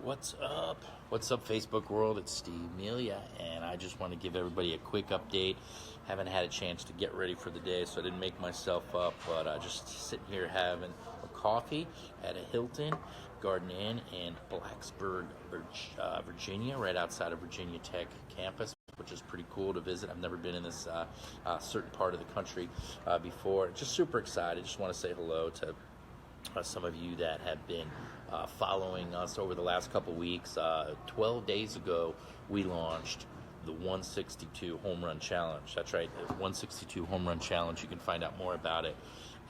What's up? What's up, Facebook world? It's Steve Melia, and I just want to give everybody a quick update. Haven't had a chance to get ready for the day, so I didn't make myself up, but just sitting here having a coffee at a Hilton Garden Inn in Blacksburg, Virginia, right outside of Virginia Tech campus, which is pretty cool to visit. I've never been in this certain part of the country before. Just super excited. Just want to say hello to some of you that have been following us over the last couple weeks. 12 days ago, we launched the 162 Home Run Challenge. That's right, the 162 Home Run Challenge. You can find out more about it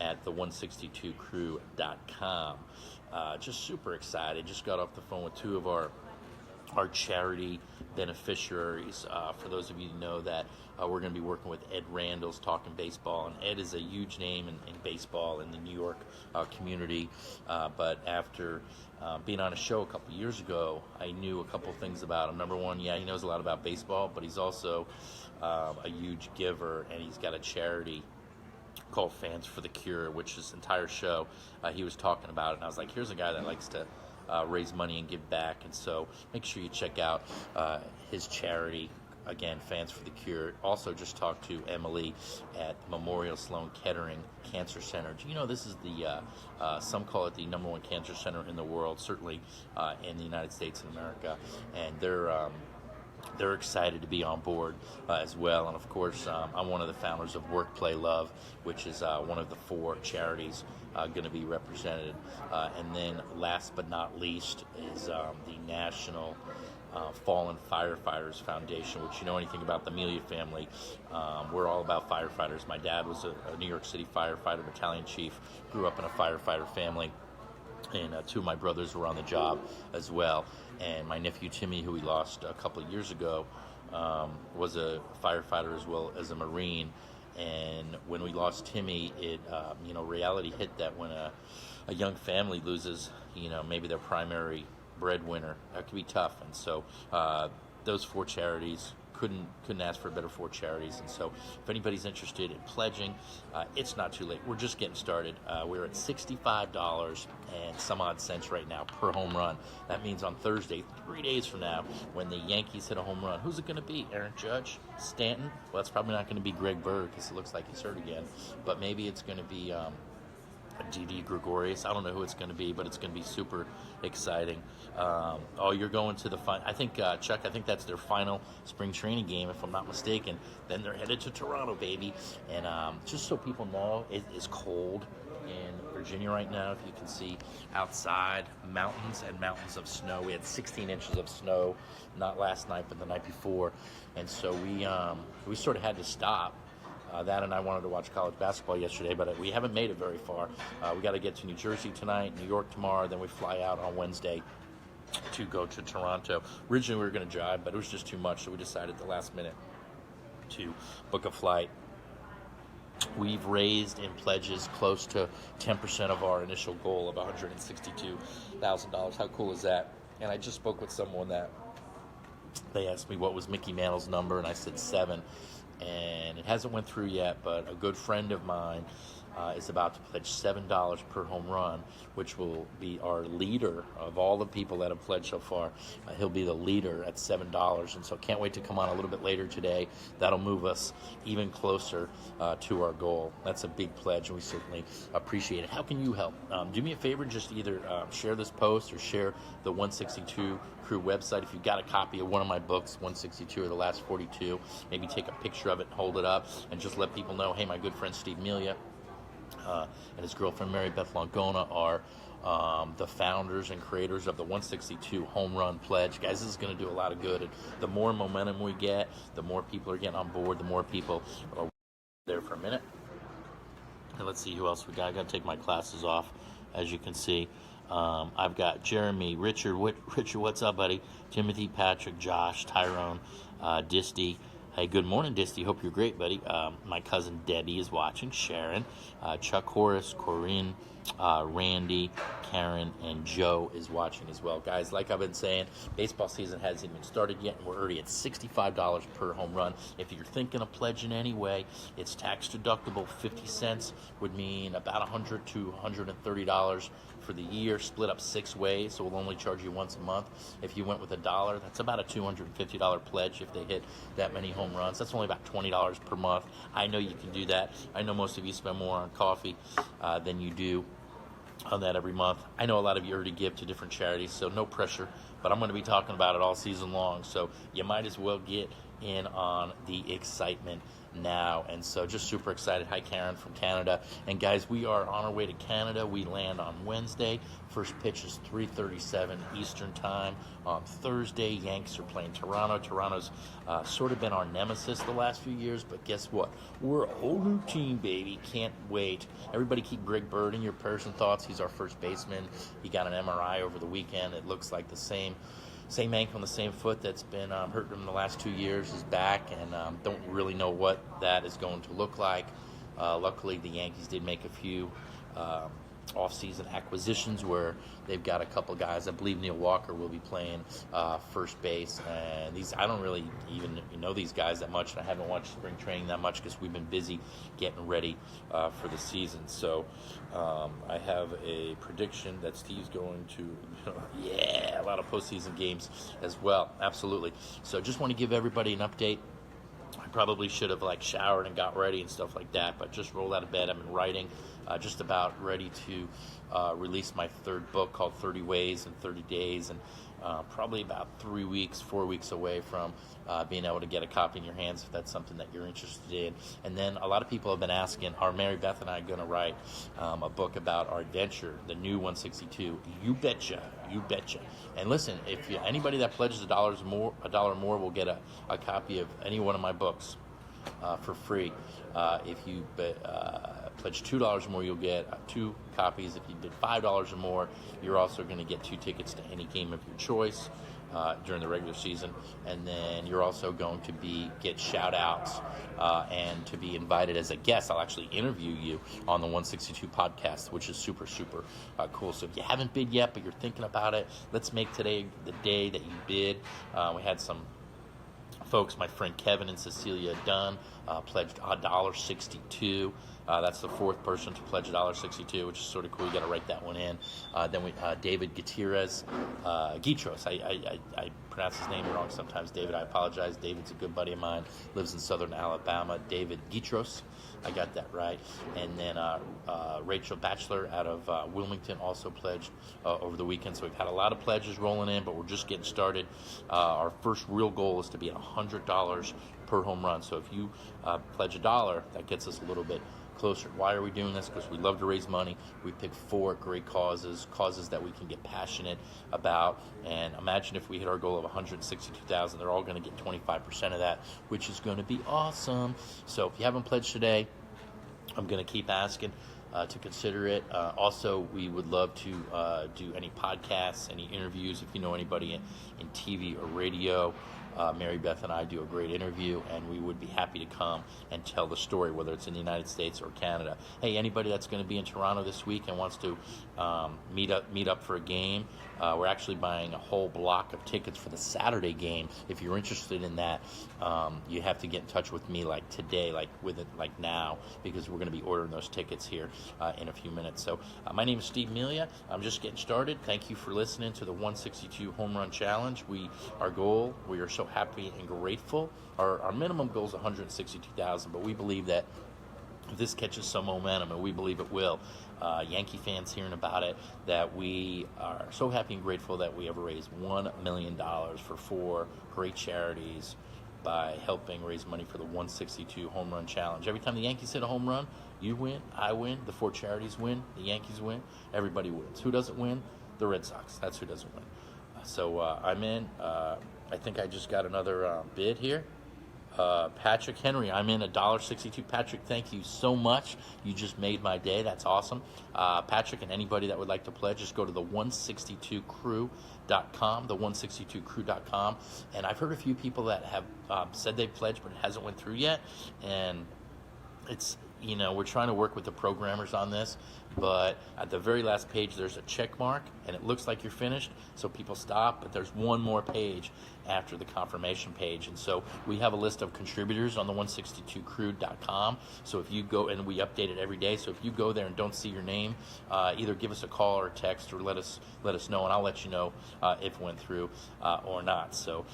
at the162crew.com. Just super excited. Just got off the phone with two of our charity beneficiaries. For those of you who know that, we're going to be working with Ed Randall's Talking Baseball, and Ed is a huge name in baseball in the New York community, but after being on a show a couple years ago, I knew a couple things about him. Number one, yeah, he knows a lot about baseball, but he's also a huge giver, and he's got a charity called Fans for the Cure, which this entire show he was talking about it, and I was like, here's a guy that likes to raise money and give back. And so make sure you check out his charity, again, Fans for the Cure. Also just talked to Emily at Memorial Sloan Kettering Cancer Center. You know, this is the some call it the #1 cancer center in the world, certainly in the United States and America, and they're excited to be on board as well. And of course, I'm one of the founders of Work, Play, Love, which is one of the 4 charities going to be represented. And then last but not least is the National Fallen Firefighters Foundation, which, you know anything about the Melia family, we're all about firefighters. My dad was a New York City firefighter, battalion chief, grew up in a firefighter family, and 2 of my brothers were on the job as well. And my nephew Timmy, who we lost a couple of years ago, was a firefighter as well as a Marine. And when we lost Timmy, it reality hit that when a young family loses, maybe their primary breadwinner, that could be tough. And so those 4 charities, couldn't ask for better 4 charities. And so if anybody's interested in pledging, it's not too late. We're just getting started. We're at $65 and some odd cents right now per home run. That means on Thursday, 3 days from now, when the Yankees hit a home run, who's it going to be? Aaron Judge? Stanton? Well, it's probably not going to be Greg Bird because it looks like he's hurt again. But maybe it's going to be Didi Gregorius. I don't know who it's going to be, but it's going to be super exciting. You're going to the I think, Chuck, I think that's their final spring training game, if I'm not mistaken. Then they're headed to Toronto, baby. And just so people know, it is cold in Virginia right now. If you can see outside, mountains and mountains of snow. We had 16 inches of snow, not last night, but the night before. And so we sort of had to stop. That and I wanted to watch college basketball yesterday, but we haven't made it very far. We got to get to New Jersey tonight, New York tomorrow, then we fly out on Wednesday to go to Toronto. Originally we were going to drive, but it was just too much, so we decided at the last minute to book a flight. We've raised in pledges close to 10% of our initial goal of $162,000. How cool is that? And I just spoke with someone that they asked me what was Mickey Mantle's number, and I said 7. And it hasn't went through yet, but a good friend of mine is about to pledge $7 per home run, which will be our leader of all the people that have pledged so far. He'll be the leader at $7, and so can't wait to come on a little bit later today. That'll move us even closer to our goal. That's a big pledge, and we certainly appreciate it. How can you help? Do me a favor, just either share this post or share the 162 Crew website. If you've got a copy of one of my books, 162 or the last 42, maybe take a picture of it and hold it up and just let people know, hey, my good friend Steve Melia and his girlfriend Mary Beth Longona are the founders and creators of the 162 Home Run Pledge. Guys, this is going to do a lot of good. And the more momentum we get, the more people are getting on board, the more people are there for a minute. And let's see who else we got. I got to take my glasses off, as you can see. I've got Jeremy, Richard, what's up, buddy? Timothy, Patrick, Josh, Tyrone, Disty. Hey, good morning, Disty. Hope you're great, buddy. My cousin Debbie is watching. Sharon, Chuck Horace, Corinne, Randy, Karen, and Joe is watching as well. Guys, like I've been saying, baseball season hasn't even started yet, and we're already at $65 per home run. If you're thinking of pledging anyway, it's tax deductible. 50 cents would mean about $100 to $130 for the year, split up 6 ways, so we'll only charge you once a month. If you went with $1, that's about a $250 pledge if they hit that many home runs. That's only about $20 per month. I know you can do that. I know most of you spend more on coffee than you do on that every month. I know a lot of you already give to different charities, so no pressure, but I'm going to be talking about it all season long, so you might as well get in on the excitement now. And so just super excited. Hi, Karen from Canada. And guys, we are on our way to Canada. We land on Wednesday. First pitch is 3:37 Eastern time. On Thursday, Yanks are playing Toronto. Toronto's sort of been our nemesis the last few years, but guess what? We're a whole new team, baby. Can't wait. Everybody keep Greg Bird in your prayers and thoughts. He's our first baseman. He got an MRI over the weekend. It looks like the same ankle on the same foot that's been hurting him the last 2 years is back, and don't really know what that is going to look like. Luckily, the Yankees did make a few off-season acquisitions where they've got a couple guys. I believe Neil Walker will be playing first base, and I don't really even know these guys that much, and I haven't watched spring training that much because we've been busy getting ready for the season. So I have a prediction that Steve's going to a lot of postseason games as well. Absolutely. So just want to give everybody an update. I probably should have showered and got ready and stuff like that, but just rolled out of bed. I've been writing, just about ready to release my third book called 30 Ways in 30 Days, and probably about 4 weeks away from being able to get a copy in your hands if that's something that you're interested in. And then a lot of people have been asking, are Mary Beth and I going to write a book about our adventure, the new 162? You betcha. And listen, if anybody that pledges $1 more will get a copy of any one of my books for free. If you pledge $2 or more, you'll get 2 copies. If you did $5 or more, you're also going to get 2 tickets to any game of your choice during the regular season. And then you're also going to get shout outs and to be invited as a guest. I'll actually interview you on the 162 podcast, which is super, super cool. So if you haven't bid yet, but you're thinking about it, let's make today the day that you bid. We had some folks, my friend Kevin and Cecilia Dunn, pledged $1.62. That's the 4th person to pledge $1.62, which is sort of cool. You got to write that one in. Then we David Gutierrez, Gitros. I pronounce his name wrong sometimes. David, I apologize. David's a good buddy of mine. Lives in southern Alabama. David Gitros. I got that right. And then Rachel Batchelor out of Wilmington also pledged over the weekend. So we've had a lot of pledges rolling in, but we're just getting started. Our first real goal is to be at $100 per home run. So if you pledge $1, that gets us a little bit closer. Why are we doing this? Because we love to raise money. We pick 4 great causes that we can get passionate about. And imagine if we hit our goal of $162,000, they're all going to get 25% of that, which is going to be awesome. So if you haven't pledged today, I'm going to keep asking to consider it. Also, we would love to do any podcasts, any interviews. If you know anybody in TV or radio, Mary Beth and I do a great interview, and we would be happy to come and tell the story, whether it's in the United States or Canada. Hey, anybody that's going to be in Toronto this week and wants to meet up for a game, we're actually buying a whole block of tickets for the Saturday game. If you're interested in that, you have to get in touch with me today, now, because we're going to be ordering those tickets here in a few minutes. So my name is Steve Melia. I'm just getting started. Thank you for listening to the 162 Home Run Challenge. We are so happy and grateful. Our minimum goal is 162,000, but we believe that if this catches some momentum, and we believe it will, Yankee fans hearing about it, that we are so happy and grateful that we have raised $1 million for 4 great charities by helping raise money for the 162 Home Run Challenge. Every time the Yankees hit a home run, you win, I win, the 4 charities win, the Yankees win, everybody wins. Who doesn't win? The Red Sox. That's who doesn't win. So I'm in. I think I just got another bid here. Patrick Henry, I'm in $1.62. Patrick, thank you so much. You just made my day. That's awesome. Patrick and anybody that would like to pledge, just go to the 162crew.com, the 162crew.com. And I've heard a few people that have said they've pledged, but it hasn't went through yet. And we're trying to work with the programmers on this, but at the very last page, there's a check mark, and it looks like you're finished, so people stop, but there's one more page after the confirmation page. And so we have a list of contributors on the 162crew.com. So if you go, and we update it every day, so if you go there and don't see your name, either give us a call or a text, or let us know, and I'll let you know if it went through or not. So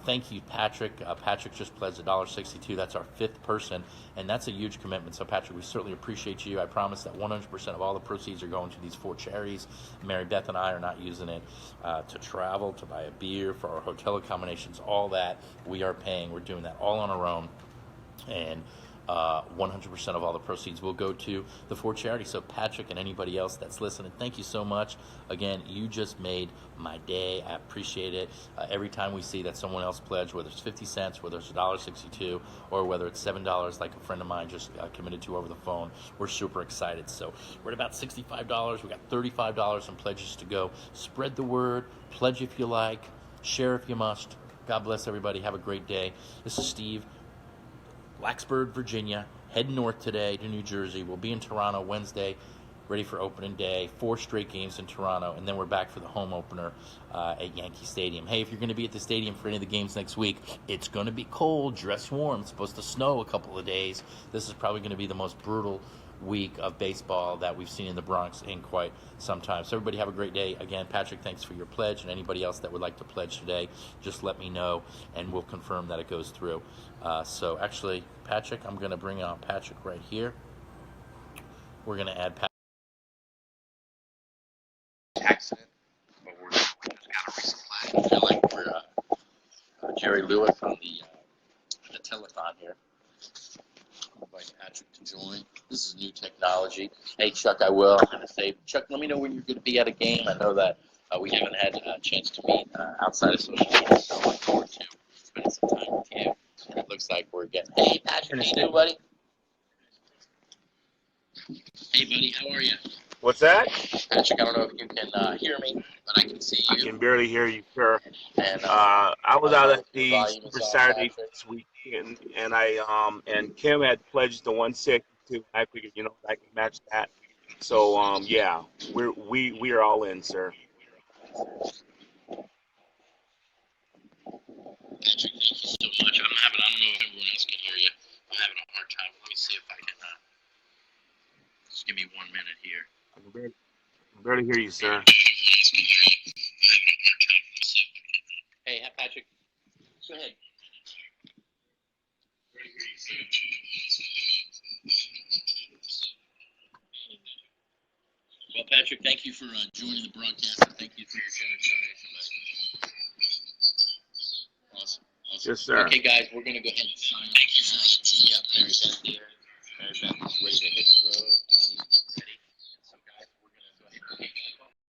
thank you, Patrick. Patrick just pledged $1.62. That's our fifth person, and that's a huge commitment. So Patrick, we certainly appreciate you. I promise that 100% of all the proceeds are going to these 4 charities. Mary Beth and I are not using it to travel, to buy a beer, for our hotel accommodations, all that we are paying. We're doing that all on our own, and 100% of all the proceeds will go to the 4 charities. So Patrick and anybody else that's listening, thank you so much. Again, you just made my day. I appreciate it. Every time we see that someone else pledged, whether it's 50 cents, whether it's $1.62, or whether it's $7 like a friend of mine just committed to over the phone, we're super excited. So we're at about $65. We got $35 in pledges to go. Spread the word. Pledge if you like. Share if you must. God bless everybody. Have a great day. This is Steve. Blacksburg, Virginia, heading north today to New Jersey. We'll be in Toronto Wednesday, ready for opening day. 4 straight games in Toronto, and then we're back for the home opener at Yankee Stadium. Hey, if you're going to be at the stadium for any of the games next week, it's going to be cold. Dress warm. It's supposed to snow a couple of days. This is probably going to be the most brutal week of baseball that we've seen in the Bronx in quite some time. So everybody have a great day. Again, Patrick, thanks for your pledge, and anybody else that would like to pledge today, just let me know and we'll confirm that it goes through. So actually, Patrick, I'm going to bring on Patrick right here. We're going to add Patrick. Accident, but we just got a resupply. I feel like we're Jerry Lewis on the telethon here. Invite Patrick to join. This is new technology. Hey, Chuck, I'm going to say, Chuck, let me know when you're going to be at a game. I know that we haven't had a chance to meet outside of social media, so I look forward to spending some time with you. And it looks like we're getting. Hey, Patrick, how you doing, buddy? Hey, buddy, how are you? What's that? Patrick, I don't know if you can hear me, but I can see you. I can barely hear you, sir. And I was out at the volume Super is on, Saturday Patrick. this week, and I and Kim had pledged the 162. I figured, I can match that. So yeah, we are all in, sir. Patrick, thank you so much. I don't know if everyone else can hear you. I'm having a hard time. Let me see if I can, just give me 1 minute here. I can barely hear you, sir. Hey, Patrick, go ahead. Well, Patrick, thank you for joining the broadcast, and thank you for your generous donation. Awesome. Yes, sir. Okay, guys, we're going to go ahead and sign off. Thank you for Mary Beth here. Mary Beth is ready to hit the road, and I need to get